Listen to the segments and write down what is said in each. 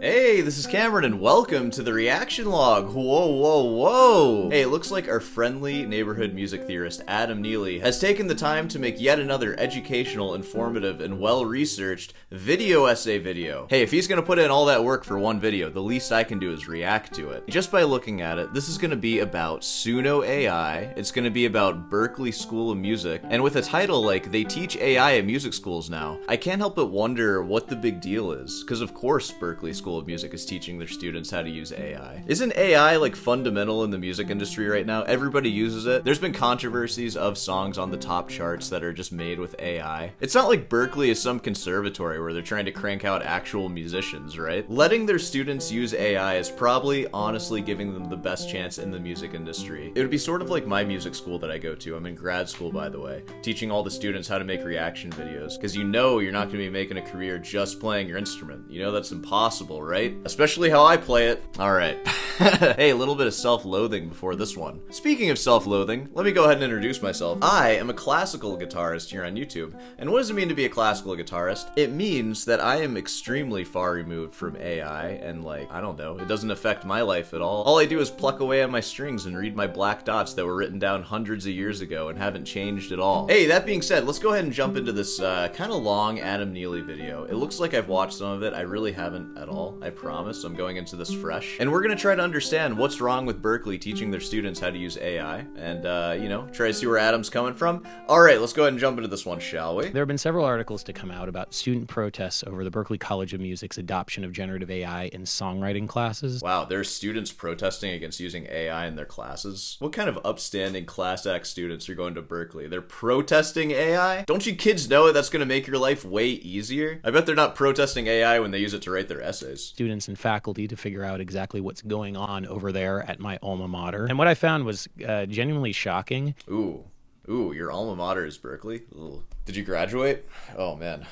Hey, this is Cameron and welcome to the reaction log. Whoa, whoa, whoa. Hey, it looks like our friendly neighborhood music theorist Adam Neely has taken the time to make yet another educational, informative, and well-researched video essay video. Hey, if he's gonna put in all that work for one video, the least I can do is react to it. Just by looking at it, this is gonna be about Suno AI, it's gonna be about Berklee School of Music, and with a title like They Teach AI at Music Schools Now, I can't help but wonder what the big deal is, because of course Berklee School of Music is teaching their students how to use AI. Isn't AI like fundamental in the music industry right now? Everybody uses it. There's been controversies of songs on the top charts that are just made with AI. It's not like Berklee is some conservatory where they're trying to crank out actual musicians, right? Letting their students use AI is probably honestly giving them the best chance in the music industry. It would be sort of like my music school that I go to. I'm in grad school, by the way, teaching all the students how to make reaction videos, because you know you're not going to be making a career just playing your instrument. You know that's impossible, right? Especially how I play it. Alright. Hey, a little bit of self-loathing before this one. Speaking of self-loathing, let me go ahead and introduce myself. I am a classical guitarist here on YouTube. And what does it mean to be a classical guitarist? It means that I am extremely far removed from AI and I don't know, it doesn't affect my life at all. All I do is pluck away at my strings and read my black dots that were written down hundreds of years ago and haven't changed at all. Hey, that being said, let's go ahead and jump into this kind of long Adam Neely video. It looks like I've watched some of it. I really haven't at all, I promise. I'm going into this fresh. And we're gonna try to understand what's wrong with Berklee teaching their students how to use AI and, you know, try to see where Adam's coming from. Alright, let's go ahead and jump into this one, shall we? There have been several articles to come out about student protests over the Berklee College of Music's adoption of generative AI in songwriting classes. Wow, there's students protesting against using AI in their classes? What kind of upstanding class act students are going to Berklee? They're protesting AI? Don't you kids know that's gonna make your life way easier? I bet they're not protesting AI when they use it to write their essays. Students and faculty to figure out exactly what's going on over there at my alma mater. And what I found was genuinely shocking. Ooh, your alma mater is Berklee? Ooh. Did you graduate? Oh man.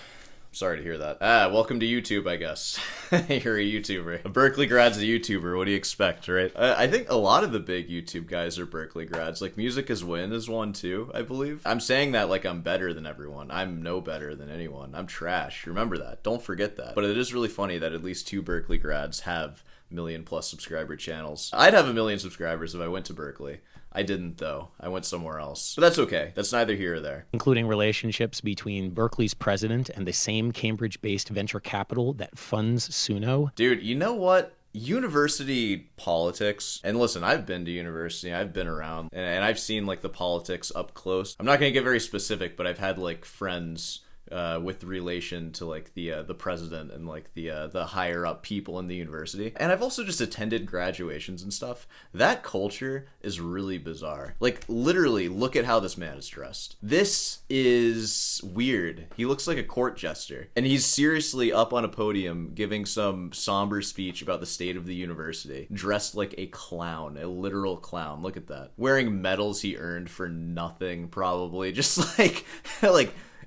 Sorry to hear that. Welcome to YouTube, I guess. You're a YouTuber. A Berklee grad's a YouTuber. What do you expect, right? I think a lot of the big YouTube guys are Berklee grads. Like, Music is Win is one too, I believe. I'm saying that like I'm better than everyone. I'm no better than anyone. I'm trash. Remember that. Don't forget that. But it is really funny that at least 2 Berklee grads have million-plus subscriber channels. I'd have 1 million subscribers if I went to Berklee. I didn't, though. I went somewhere else. But that's okay. That's neither here or there. Including relationships between Berklee's president and the same Cambridge-based venture capital that funds Suno. Dude, you know what? University politics, and listen, I've been to university, I've been around, and I've seen, like, the politics up close. I'm not gonna get very specific, but I've had, like, friends with relation to like the president and like the higher up people in the university. And I've also just attended graduations and stuff. That culture is really bizarre. Like, literally, look at how this man is dressed. This is weird. He looks like a court jester. And he's seriously up on a podium giving some somber speech about the state of the university, dressed like a clown, a literal clown. Look at that. Wearing medals he earned for nothing, probably. Just like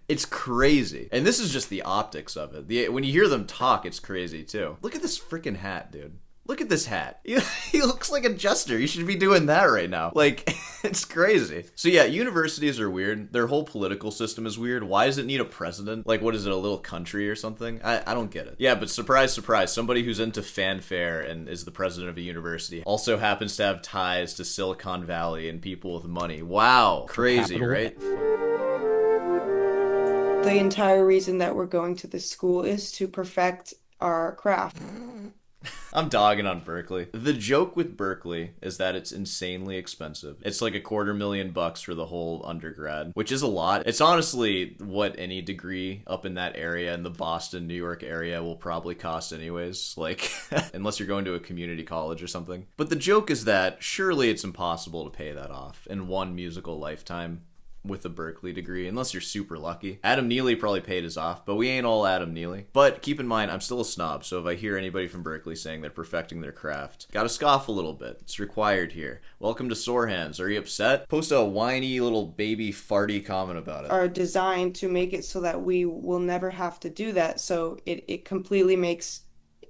it's crazy. And this is just the optics of it. When you hear them talk, it's crazy too. Look at this freaking hat, dude. Look at this hat. He looks like a jester. You should be doing that right now. Like, it's crazy. So yeah, universities are weird. Their whole political system is weird. Why does it need a president? Like, what is it, a little country or something? I don't get it. Yeah, but surprise, surprise, somebody who's into fanfare and is the president of a university also happens to have ties to Silicon Valley and people with money. Wow. Crazy, right? The entire reason that we're going to this school is to perfect our craft. I'm dogging on Berklee. The joke with Berklee is that it's insanely expensive. It's like $250,000 for the whole undergrad, which is a lot. It's honestly what any degree up in that area, in the Boston, New York area, will probably cost anyways. Like, unless you're going to a community college or something. But the joke is that surely it's impossible to pay that off in one musical lifetime with a Berklee degree, unless you're super lucky. Adam Neely probably paid his off, but we ain't all Adam Neely. But keep in mind, I'm still a snob, so if I hear anybody from Berklee saying they're perfecting their craft, gotta scoff a little bit. It's required here. Welcome to Sore Hands. Are you upset? Post a whiny little baby farty comment about it. Are designed to make it so that we will never have to do that, so it completely makes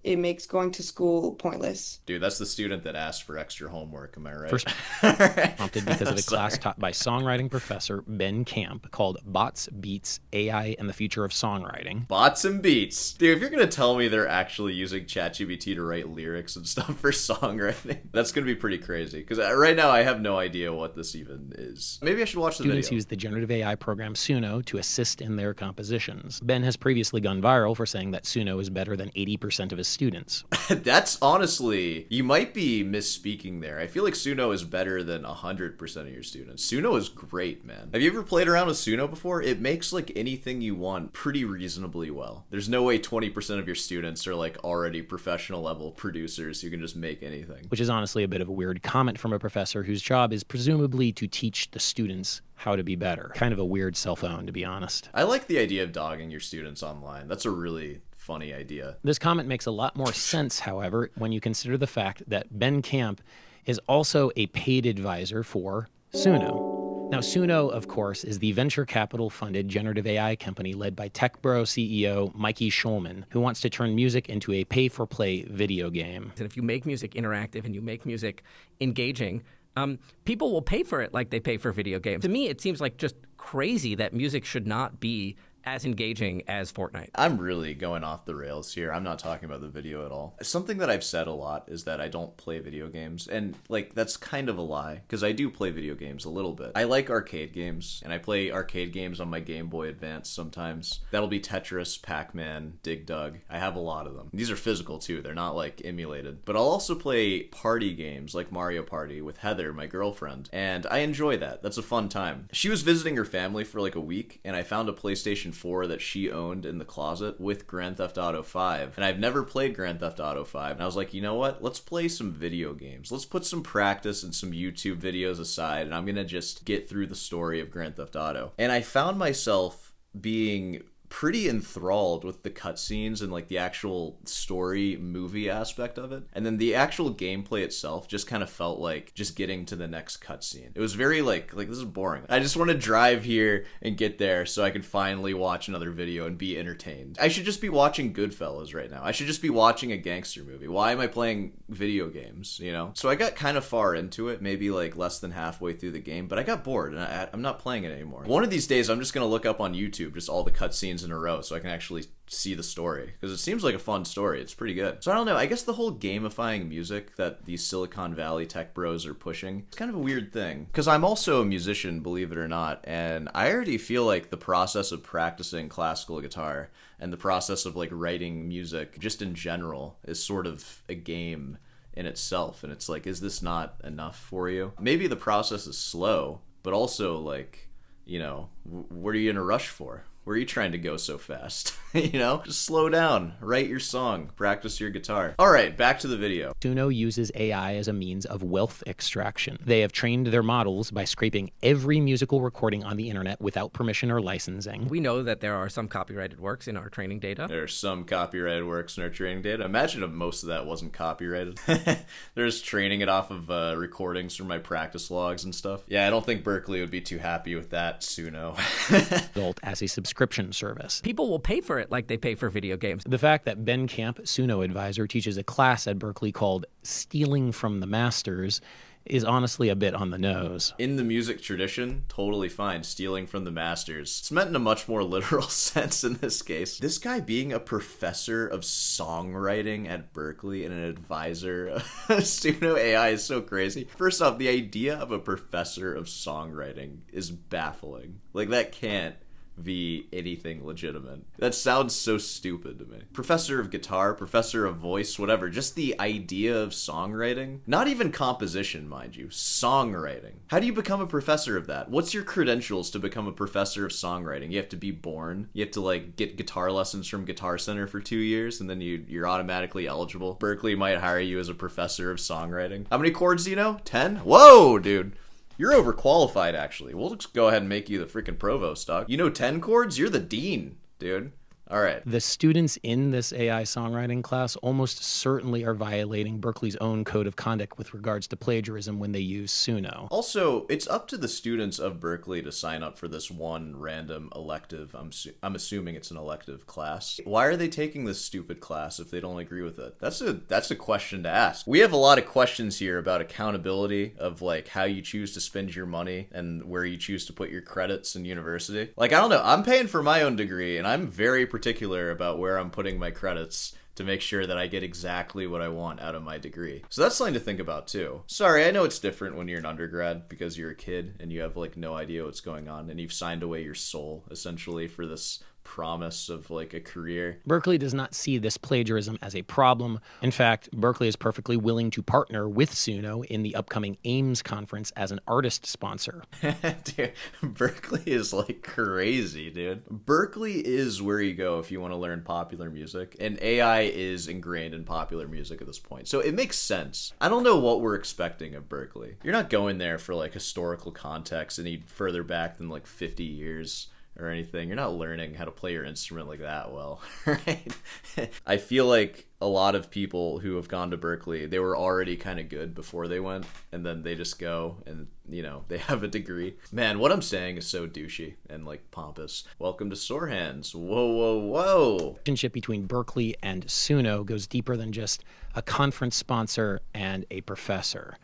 it makes going to school pointless. Dude, that's the student that asked for extra homework, am I right? First prompted because of a class taught by songwriting professor Ben Camp called Bots, Beats, AI, and the Future of Songwriting. Bots and beats. Dude, if you're gonna tell me they're actually using ChatGPT to write lyrics and stuff for songwriting, that's gonna be pretty crazy. Because right now I have no idea what this even is. Maybe I should watch the Students video. use the generative AI program Suno to assist in their compositions. Ben has previously gone viral for saying that Suno is better than 80% of his students. That's honestly, you might be misspeaking there. I feel like Suno is better than 100% of your students. Suno is great, man. Have you ever played around with Suno before? It makes like anything you want pretty reasonably well. There's no way 20% of your students are like already professional level producers who can just make anything. Which is honestly a bit of a weird comment from a professor whose job is presumably to teach the students how to be better. Kind of a weird cell phone, to be honest. I like the idea of dogging your students online. That's a really funny idea. This comment makes a lot more sense, however, when you consider the fact that Ben Camp is also a paid advisor for Suno. Now, Suno, of course, is the venture capital-funded generative AI company led by TechBro CEO Mikey Schulman, who wants to turn music into a pay-for-play video game. And if you make music interactive and you make music engaging, people will pay for it like they pay for video games. To me, it seems like just crazy that music should not be as engaging as Fortnite. I'm really going off the rails here. I'm not talking about the video at all. Something that I've said a lot is that I don't play video games. And, like, that's kind of a lie, because I do play video games a little bit. I like arcade games, and I play arcade games on my Game Boy Advance sometimes. That'll be Tetris, Pac-Man, Dig Dug. I have a lot of them. These are physical, too. They're not, like, emulated. But I'll also play party games, like Mario Party, with Heather, my girlfriend. And I enjoy that. That's a fun time. She was visiting her family for, like, a week, and I found a PlayStation 4 that she owned in the closet with Grand Theft Auto 5. And I've never played Grand Theft Auto 5. And I was like, you know what? Let's play some video games. Let's put some practice and some YouTube videos aside, and I'm gonna just get through the story of Grand Theft Auto. And I found myself being pretty enthralled with the cutscenes and like the actual story movie aspect of it. And then the actual gameplay itself just kind of felt like just getting to the next cutscene. It was very like this is boring. I just want to drive here and get there so I can finally watch another video and be entertained. I should just be watching Goodfellas right now. I should just be watching a gangster movie. Why am I playing video games, you know? So I got kind of far into it, maybe like less than halfway through the game, but I got bored and I'm not playing it anymore. One of these days I'm just going to look up on YouTube just all the cutscenes in a row so I can actually see the story, because it seems like a fun story. It's pretty good. So I don't know, I guess the whole gamifying music that these Silicon Valley tech bros are pushing, it's kind of a weird thing, because I'm also a musician, believe it or not, and I already feel like the process of practicing classical guitar and the process of like writing music just in general is sort of a game in itself. And it's like, is this not enough for you? Maybe the process is slow, but also like, you know, what are you in a rush for? Where are you trying to go so fast? You know? Just slow down. Write your song. Practice your guitar. Alright, back to the video. Suno uses AI as a means of wealth extraction. They have trained their models by scraping every musical recording on the internet without permission or licensing. We know that there are some copyrighted works in our training data. There are some copyrighted works in our training data. Imagine if most of that wasn't copyrighted. They're just training it off of recordings from my practice logs and stuff. Yeah, I don't think Berklee would be too happy with that, Suno. Result as a subscription service. People will pay for it like they pay for video games. The fact that Ben Camp, Suno advisor, teaches a class at Berklee called Stealing from the Masters is honestly a bit on the nose. In the music tradition, totally fine. Stealing from the masters. It's meant in a much more literal sense in this case. This guy being a professor of songwriting at Berklee and an advisor of Suno AI is so crazy. First off, the idea of a professor of songwriting is baffling. Like, that can't be anything legitimate. That sounds so stupid to me. Professor of guitar, professor of voice, whatever. Just the idea of songwriting. Not even composition, mind you. Songwriting. How do you become a professor of that? What's your credentials to become a professor of songwriting? You have to be born. You have to like get guitar lessons from Guitar Center for 2 years and then you're automatically eligible. Berklee might hire you as a professor of songwriting. How many chords do you know? 10? Whoa, dude. You're overqualified, actually. We'll just go ahead and make you the freaking provost, dog. You know 10 chords? You're the dean, dude. All right. The students in this AI songwriting class almost certainly are violating Berklee's own code of conduct with regards to plagiarism when they use Suno. Also, it's up to the students of Berklee to sign up for this one random elective. I'm assuming it's an elective class. Why are they taking this stupid class if they don't agree with it? That's a question to ask. We have a lot of questions here about accountability of like how you choose to spend your money and where you choose to put your credits in university. Like, I don't know. I'm paying for my own degree, and I'm very particular about where I'm putting my credits to make sure that I get exactly what I want out of my degree. So that's something to think about too. Sorry, I know it's different when you're an undergrad because you're a kid and you have like no idea what's going on and you've signed away your soul essentially for this promise of like a career. Berklee does not see this plagiarism as a problem. In fact, Berklee is perfectly willing to partner with Suno in the upcoming AIMS conference as an artist sponsor. Dude, Berklee is like crazy, dude. Berklee is where you go if you want to learn popular music, and AI is ingrained in popular music at this point. So it makes sense. I don't know what we're expecting of Berklee. You're not going there for like historical context any further back than like 50 years. Or anything. You're not learning how to play your instrument like that well, right? I feel like a lot of people who have gone to Berklee, they were already kind of good before they went, and then they just go and, you know, they have a degree. Man, what I'm saying is so douchey and, like, pompous. Welcome to Sore Hands. Whoa, whoa, whoa. The relationship between Berklee and Suno goes deeper than just a conference sponsor and a professor.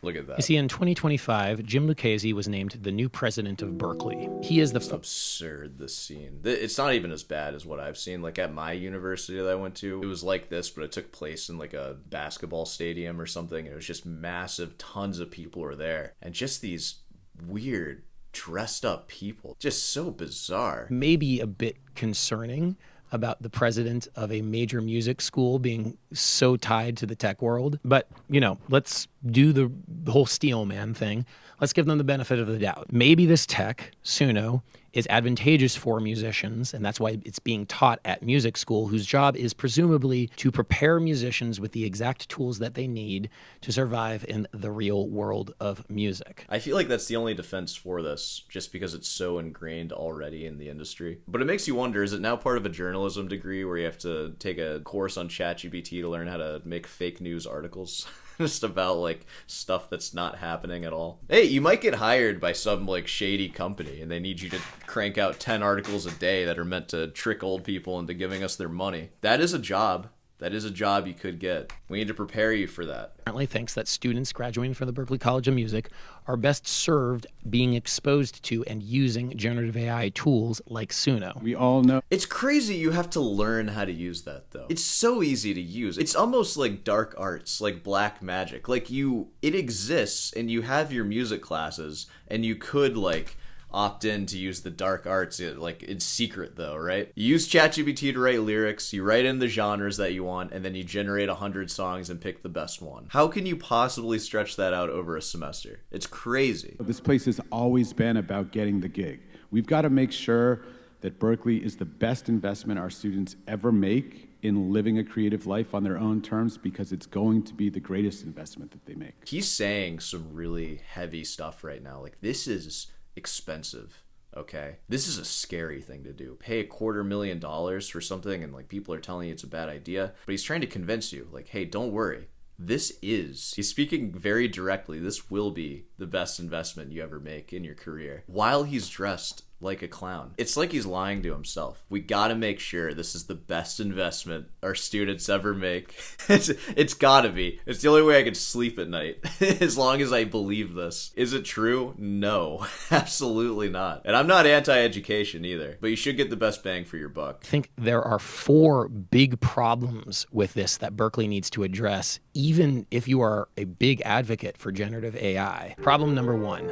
Look at that. You see, in 2025, Jim Lucchese was named the new president of Berklee. He is the... It's absurd, this scene. It's not even as bad as what I've seen. Like, at my university that I went to, it was like this, but it took place in, like, a basketball stadium or something. It was just massive. Tons of people were there. And just these weird, dressed-up people. Just so bizarre. Maybe a bit concerning about the president of a major music school being so tied to the tech world. But, you know, let's do the whole Steelman thing. Let's give them the benefit of the doubt. Maybe this tech, Suno, is advantageous for musicians, and that's why it's being taught at music school, whose job is presumably to prepare musicians with the exact tools that they need to survive in the real world of music. I feel like that's the only defense for this, just because it's so ingrained already in the industry. But it makes you wonder, is it now part of a journalism degree where you have to take a course on ChatGPT to learn how to make fake news articles? Just about like stuff that's not happening at all. Hey, you might get hired by some like shady company and they need you to crank out 10 articles a day that are meant to trick old people into giving us their money. That is a job. That is a job you could get. We need to prepare you for that. Apparently thinks that students graduating from the Berklee College of Music are best served being exposed to and using generative AI tools like Suno. We all know. It's crazy you have to learn how to use that, though. It's so easy to use. It's almost like dark arts, like black magic. Like it exists and you have your music classes and you could like opt in to use the dark arts, like in secret though, right? You use ChatGPT to write lyrics, you write in the genres that you want, and then you generate 100 songs and pick the best one. How can you possibly stretch that out over a semester? It's crazy. This place has always been about getting the gig. We've got to make sure that Berklee is the best investment our students ever make in living a creative life on their own terms, because it's going to be the greatest investment that they make. He's saying some really heavy stuff right now. Like, this is expensive, okay? This is a scary thing to do. Pay $250,000 for something and like people are telling you it's a bad idea, but he's trying to convince you like, hey, don't worry. He's speaking very directly. This will be the best investment you ever make in your career while he's dressed like a clown. It's like he's lying to himself. We gotta make sure this is the best investment our students ever make. It's gotta be. It's the only way I can sleep at night, as long as I believe this. Is it true? No, absolutely not. And I'm not anti-education either, but you should get the best bang for your buck. I think there are 4 big problems with this that Berklee needs to address, even if you are a big advocate for generative AI. Problem number 1,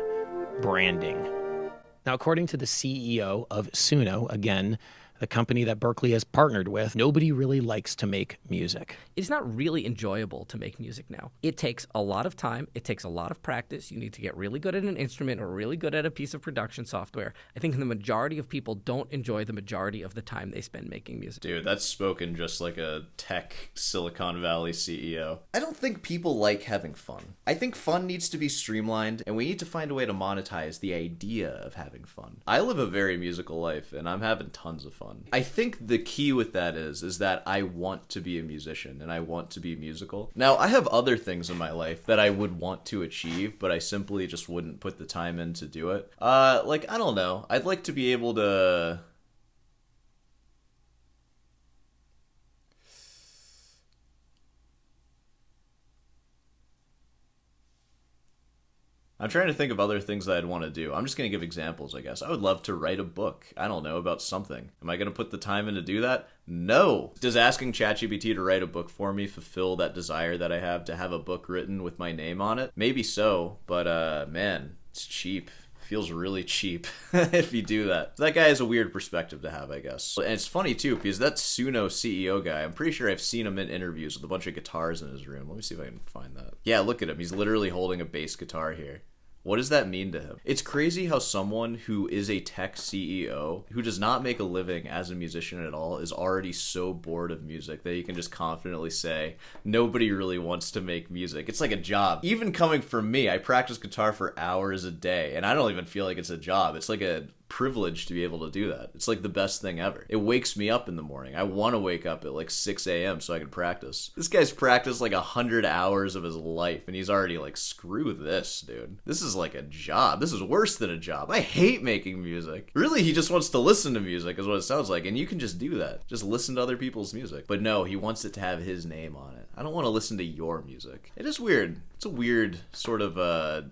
branding. Now, according to the CEO of Suno, again, the company that Berklee has partnered with, nobody really likes to make music. It's not really enjoyable to make music now. It takes a lot of time. It takes a lot of practice. You need to get really good at an instrument or really good at a piece of production software. I think the majority of people don't enjoy the majority of the time they spend making music. Dude, that's spoken just like a tech Silicon Valley CEO. I don't think people like having fun. I think fun needs to be streamlined, and we need to find a way to monetize the idea of having fun. I live a very musical life, and I'm having tons of fun. I think the key with that is that I want to be a musician, and I want to be musical. Now, I have other things in my life that I would want to achieve, but I simply just wouldn't put the time in to do it. Like, I don't know. I'd like to be able to... I'm trying to think of other things that I'd want to do. I'm just going to give examples, I guess. I would love to write a book. I don't know, about something. Am I going to put the time in to do that? No. Does asking ChatGPT to write a book for me fulfill that desire that I have to have a book written with my name on it? Maybe so, but man, it's cheap. Feels really cheap if you do that. That guy has a weird perspective to have, I guess. And it's funny, too, because that Suno CEO guy, I'm pretty sure I've seen him in interviews with a bunch of guitars in his room. Let me see if I can find that. Yeah, look at him. He's literally holding a bass guitar here. What does that mean to him? It's crazy how someone who is a tech CEO, who does not make a living as a musician at all, is already so bored of music that he can just confidently say, nobody really wants to make music. It's like a job. Even coming from me, I practice guitar for hours a day, and I don't even feel like it's a job. It's like a privilege to be able to do that. It's like the best thing ever. It wakes me up in the morning. I want to wake up at like 6 a.m. so I can practice. This guy's practiced like 100 hours of his life, and he's already like, screw this, dude. This is like a job. This is worse than a job. I hate making music. Really, he just wants to listen to music is what it sounds like, and you can just do that. Just listen to other people's music. But no, he wants it to have his name on it. I don't want to listen to your music. It is weird. It's a weird sort of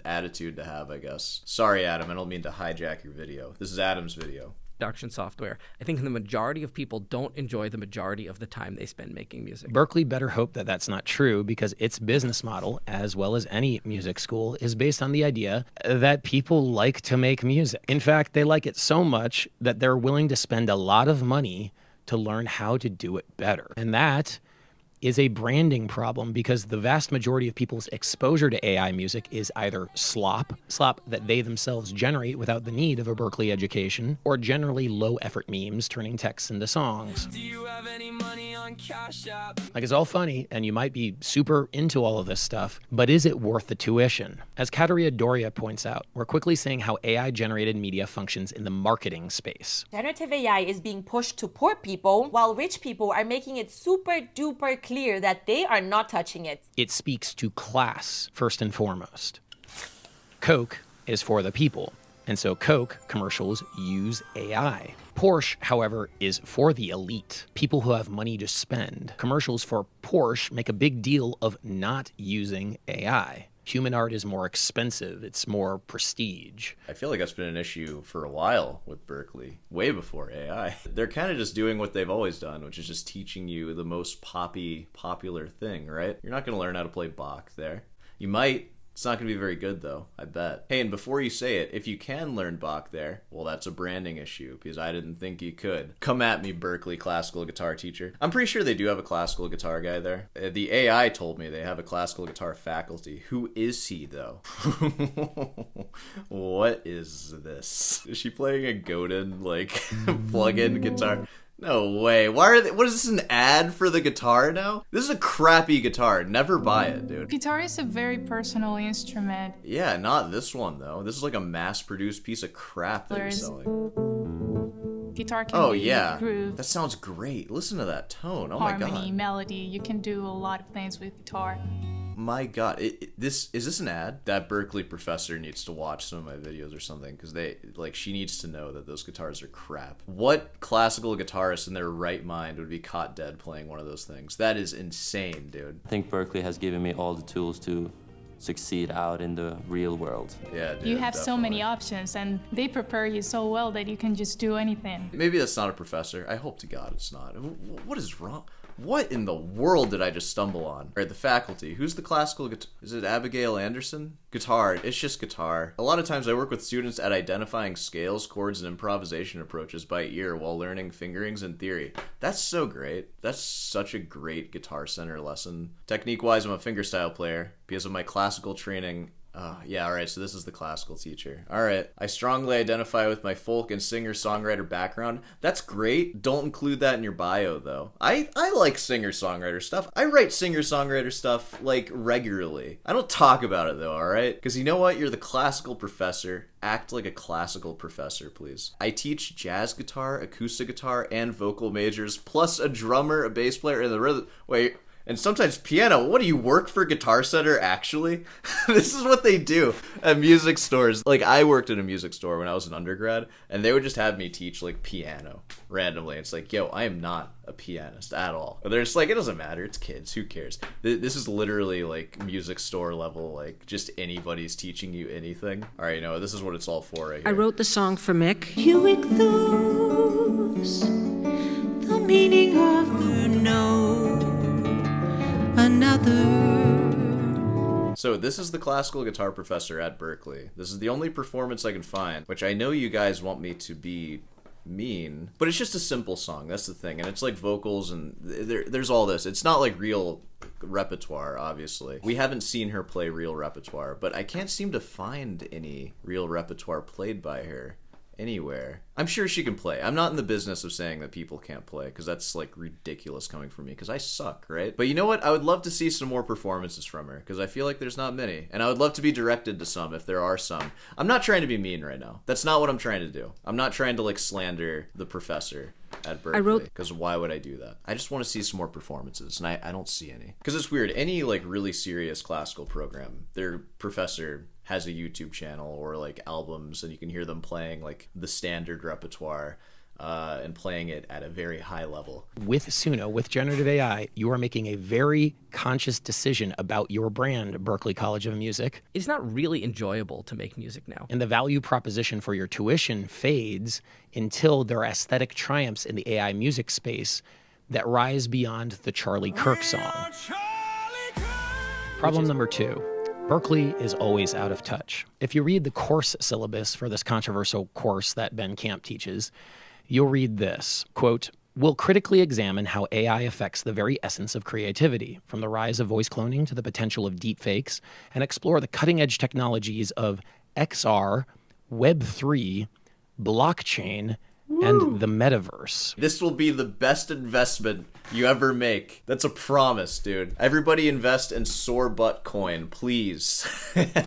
attitude to have, I guess. Sorry, Adam, I don't mean to hijack your video. This is Adam's video. Production software. I think the majority of people don't enjoy the majority of the time they spend making music. Berklee better hope that that's not true, because its business model, as well as any music school, is based on the idea that people like to make music. In fact, they like it so much that they're willing to spend a lot of money to learn how to do it better. And that is a branding problem, because the vast majority of people's exposure to AI music is either slop that they themselves generate without the need of a Berklee education, or generally low-effort memes turning texts into songs. Do you have any money on Cash App? Like, it's all funny, and you might be super into all of this stuff, but is it worth the tuition? As Kateria Doria points out, we're quickly seeing how AI-generated media functions in the marketing space. Generative AI is being pushed to poor people, while rich people are making it super duper clear that they are not touching it. It speaks to class, first and foremost. Coke is for the people, and so Coke commercials use AI. Porsche, however, is for the elite, people who have money to spend. Commercials for Porsche make a big deal of not using AI. Human art is more expensive, it's more prestige. I feel like that's been an issue for a while with Berklee, way before AI. They're kind of just doing what they've always done, which is just teaching you the most popular thing, right? You're not going to learn how to play Bach there. You might. It's not going to be very good, though, I bet. Hey, and before you say it, if you can learn Bach there, well, that's a branding issue, because I didn't think you could. Come at me, Berklee classical guitar teacher. I'm pretty sure they do have a classical guitar guy there. The AI told me they have a classical guitar faculty. Who is he, though? What is this? Is she playing a Godin, like, plug-in guitar? No way. Why are they? What is this, an ad for the guitar now? This is a crappy guitar. Never buy it, dude. Guitar is a very personal instrument. Yeah, not this one, though. This is like a mass-produced piece of crap that you're selling. Guitar can be groove. That sounds great. Listen to that tone. Oh harmony, my god. Melody. You can do a lot of things with guitar. My god, is this an ad? That Berklee professor needs to watch some of my videos or something, because she needs to know that those guitars are crap. What classical guitarist in their right mind would be caught dead playing one of those things? That is insane, dude. I think Berklee has given me all the tools to succeed out in the real world. Yeah, dude, you have definitely. so many options, and they prepare you so well that you can just do anything. Maybe that's not a professor. I hope to God it's not. What is wrong? What in the world did I just stumble on? All right, the faculty. Who's the classical guitar? Is it Abigail Anderson? Guitar. It's just guitar. A lot of times I work with students at identifying scales, chords, and improvisation approaches by ear while learning fingerings and theory. That's so great. That's such a great Guitar Center lesson. Technique-wise, I'm a fingerstyle player because of my classical training. Yeah, alright, so this is the classical teacher. Alright, I strongly identify with my folk and singer-songwriter background. That's great. Don't include that in your bio, though. I like singer-songwriter stuff. I write singer-songwriter stuff, like, regularly. I don't talk about it, though, alright? Because you know what? You're the classical professor. Act like a classical professor, please. I teach jazz guitar, acoustic guitar, and vocal majors, plus a drummer, a bass player, and the rhythm... Wait... And sometimes piano. What do you work for Guitar Center, actually? This is what they do at music stores. Like, I worked at a music store when I was an undergrad, and they would just have me teach, like, piano randomly. It's like, yo, I am not a pianist at all. They're just like, it doesn't matter. It's kids. Who cares? This is literally, like, music store level. Like, just anybody's teaching you anything. All right, this is what it's all for right here. I wrote the song for Mick. You lose the meaning of the no. Another. So this is the classical guitar professor at Berklee. This is the only performance I can find, which I know you guys want me to be mean, but it's just a simple song. That's the thing. And it's like vocals and there's all this. It's not like real repertoire, obviously. We haven't seen her play real repertoire, but I can't seem to find any real repertoire played by her anywhere. I'm sure she can play. I'm not in the business of saying that people can't play, because that's like ridiculous coming from me, because I suck, right? But you know what? I would love to see some more performances from her, because I feel like there's not many. And I would love to be directed to some if there are some. I'm not trying to be mean right now. That's not what I'm trying to do. I'm not trying to like slander the professor at Berklee, because why would I do that? I just want to see some more performances, and I don't see any. Because it's weird. Any like really serious classical program, their professor has a YouTube channel or like albums, and you can hear them playing like the standard repertoire and playing it at a very high level. With Suno, with generative AI, you are making a very conscious decision about your brand, Berklee College of Music. It's not really enjoyable to make music now. And the value proposition for your tuition fades until there are aesthetic triumphs in the AI music space that rise beyond the Charlie Kirk song. Problem number 2. Berklee is always out of touch. If you read the course syllabus for this controversial course that Ben Camp teaches, you'll read this, quote, "We'll critically examine how AI affects the very essence of creativity, from the rise of voice cloning to the potential of deepfakes, and explore the cutting-edge technologies of XR, Web3, blockchain, and the metaverse." This will be the best investment you ever make. That's a promise, dude. Everybody invest in Sore Butt Coin, please.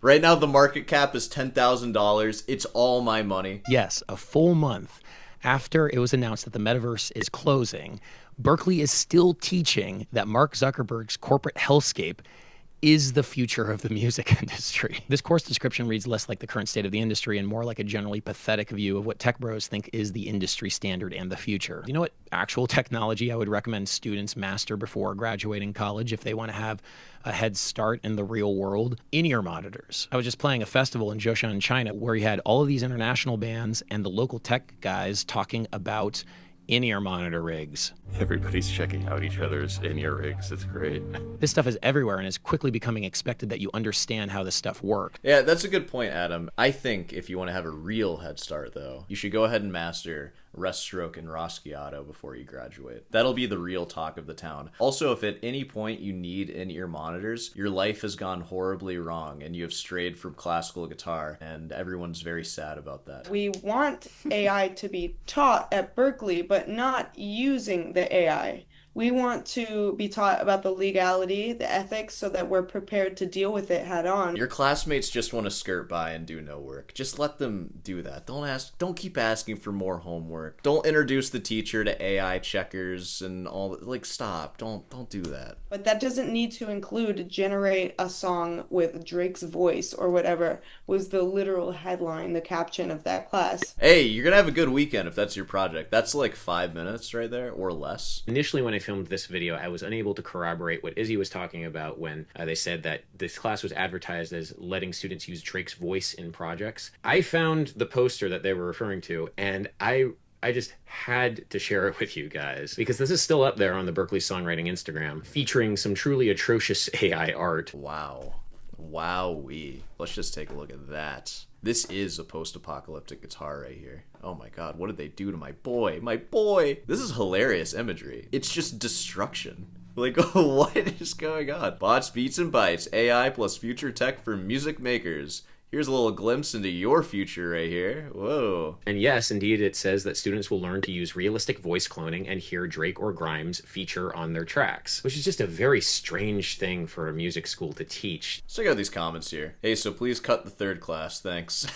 Right now, the market cap is $10,000. It's all my money. Yes, a full month after it was announced that the metaverse is closing, Berklee is still teaching that Mark Zuckerberg's corporate hellscape is the future of the music industry. This course description reads less like the current state of the industry and more like a generally pathetic view of what tech bros think is the industry standard and the future. You know what actual technology I would recommend students master before graduating college if they want to have a head start in the real world? In-ear monitors. I was just playing a festival in Zhoushan, China, where you had all of these international bands and the local tech guys talking about in-ear monitor rigs. Everybody's checking out each other's in-ear rigs. It's great. This stuff is everywhere and is quickly becoming expected that you understand how this stuff works. Yeah, that's a good point, Adam. I think if you want to have a real head start, though, you should go ahead and master Reststroke and Raschiato before you graduate. That'll be the real talk of the town. Also, if at any point you need in-ear monitors, your life has gone horribly wrong and you have strayed from classical guitar, and everyone's very sad about that. We want AI to be taught at Berklee, but not using the AI. We want to be taught about the legality, the ethics, so that we're prepared to deal with it head on. Your classmates just want to skirt by and do no work. Just let them do that. Don't keep asking for more homework. Don't introduce the teacher to AI checkers and all. Like, stop. Don't do that. But that doesn't need to include generate a song with Drake's voice or whatever was the literal headline, the caption of that class. Hey, you're gonna have a good weekend if that's your project. That's like 5 minutes right there or less. Initially, when I filmed this video, I was unable to corroborate what Izzy was talking about when they said that this class was advertised as letting students use Drake's voice in projects. I found the poster that they were referring to, and I I just had to share it with you guys because this is still up there on the Berklee Songwriting Instagram, featuring some truly atrocious AI art. Wow. Wowee. Let's just take a look at that. This is a post-apocalyptic guitar right here. Oh my god, what did they do to my boy? My boy! This is hilarious imagery. It's just destruction. Like, what is going on? Bots, Beats, and Bytes. AI plus future tech for music makers. Here's a little glimpse into your future right here. Whoa. And yes, indeed, it says that students will learn to use realistic voice cloning and hear Drake or Grimes feature on their tracks, which is just a very strange thing for a music school to teach. Let's check out these comments here. Hey, so please cut the third class, thanks.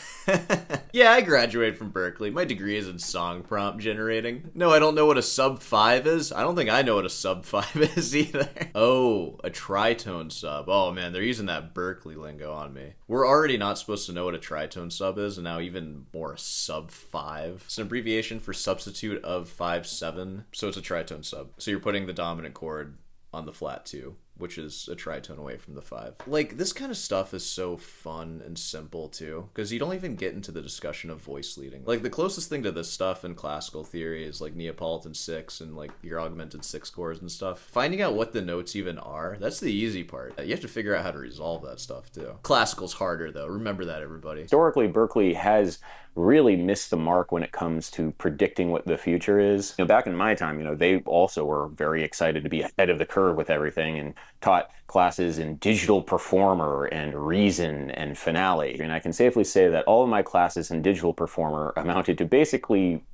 Yeah, I graduated from Berklee. My degree is in song prompt generating. No, I don't know what a sub 5 is. I don't think I know what a sub 5 is either. Oh, a tritone sub. Oh man, they're using that Berklee lingo on me. We're already not supposed to know what a tritone sub is, and now even more a sub 5. It's an abbreviation for substitute of 5/7, so it's a tritone sub. So you're putting the dominant chord on the flat 2, which is a tritone away from the 5. Like, this kind of stuff is so fun and simple too, because you don't even get into the discussion of voice leading. Like, the closest thing to this stuff in classical theory is like Neapolitan 6 and like your augmented 6 chords and stuff. Finding out what the notes even are, that's the easy part. You have to figure out how to resolve that stuff too. Classical's harder though, remember that, everybody. Historically, Berklee has really missed the mark when it comes to predicting what the future is. Back in my time, they also were very excited to be ahead of the curve with everything and taught classes in digital performer and reason and finale. And I can safely say that all of my classes in digital performer amounted to basically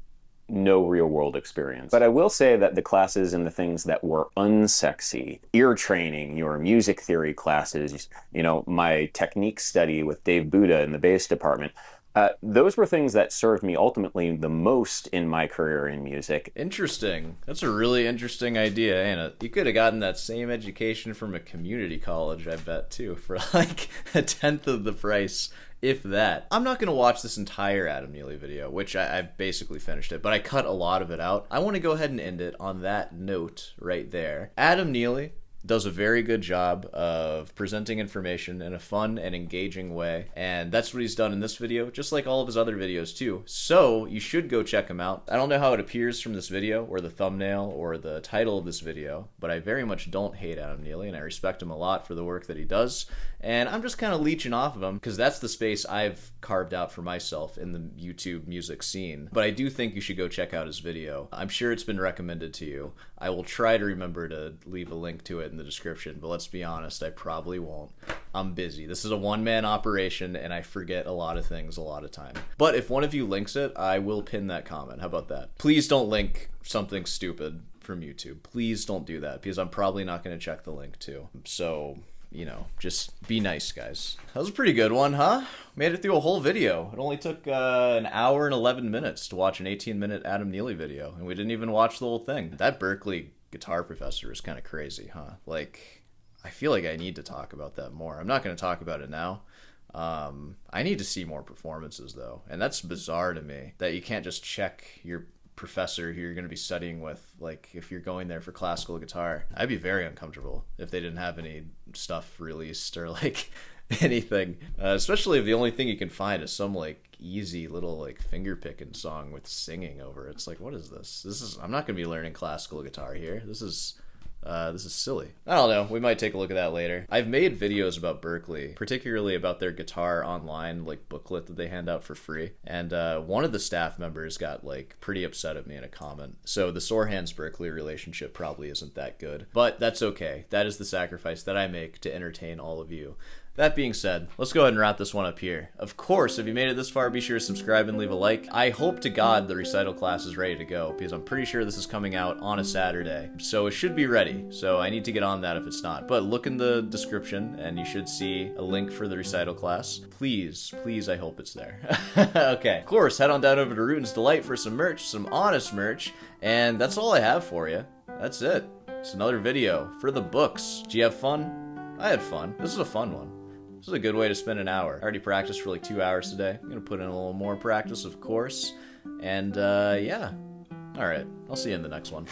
no real world experience. But I will say that the classes and the things that were unsexy, ear training, your music theory classes, my technique study with Dave Buddha in the bass department, those were things that served me ultimately the most in my career in music. Interesting. That's a really interesting idea, ain't it? You could have gotten that same education from a community college, I bet, too, for like a tenth of the price, if that. I'm not going to watch this entire Adam Neely video, which I've basically finished it, but I cut a lot of it out. I want to go ahead and end it on that note right there. Adam Neely does a very good job of presenting information in a fun and engaging way, and that's what he's done in this video, just like all of his other videos too. So you should go check him out. I don't know how it appears from this video or the thumbnail or the title of this video, but I very much don't hate Adam Neely, and I respect him a lot for the work that he does, and I'm just kind of leeching off of him because that's the space I've carved out for myself in the YouTube music scene. But I do think you should go check out his video. I'm sure it's been recommended to you. I will try to remember to leave a link to it in the description, but let's be honest, I probably won't. I'm busy. This is a one-man operation, and I forget a lot of things a lot of time. But if one of you links it, I will pin that comment. How about that? Please don't link something stupid from YouTube. Please don't do that, because I'm probably not going to check the link too. So, just be nice, guys. That was a pretty good one, huh? Made it through a whole video. It only took an hour and 11 minutes to watch an 18-minute Adam Neely video, and we didn't even watch the whole thing. That Berklee guitar professor is kind of crazy, huh? Like, I feel like I need to talk about that more. I'm not going to talk about it now. I need to see more performances, though, and that's bizarre to me, that you can't just check your professor who you're going to be studying with, like, if you're going there for classical guitar. I'd be very uncomfortable if they didn't have any stuff released or like anything, especially if the only thing you can find is some like easy little like finger picking song with singing over it. It's like, what is this? I'm not going to be learning classical guitar here. This is silly. I don't know. We might take a look at that later. I've made videos about Berklee, particularly about their guitar online like booklet that they hand out for free. And one of the staff members got like pretty upset at me in a comment. So the sore hands Berklee relationship probably isn't that good, but that's okay. That is the sacrifice that I make to entertain all of you. That being said, let's go ahead and wrap this one up here. Of course, if you made it this far, be sure to subscribe and leave a like. I hope to God the recital class is ready to go, because I'm pretty sure this is coming out on a Saturday. So it should be ready, so I need to get on that if it's not. But look in the description, and you should see a link for the recital class. Please, I hope it's there. Okay, of course, head on down over to Ruten's Delight for some merch, some honest merch, and that's all I have for you. That's it. It's another video for the books. Did you have fun? I had fun. This is a fun one. This is a good way to spend an hour. I already practiced for like 2 hours today. I'm going to put in a little more practice, of course. And, yeah. Alright, I'll see you in the next one.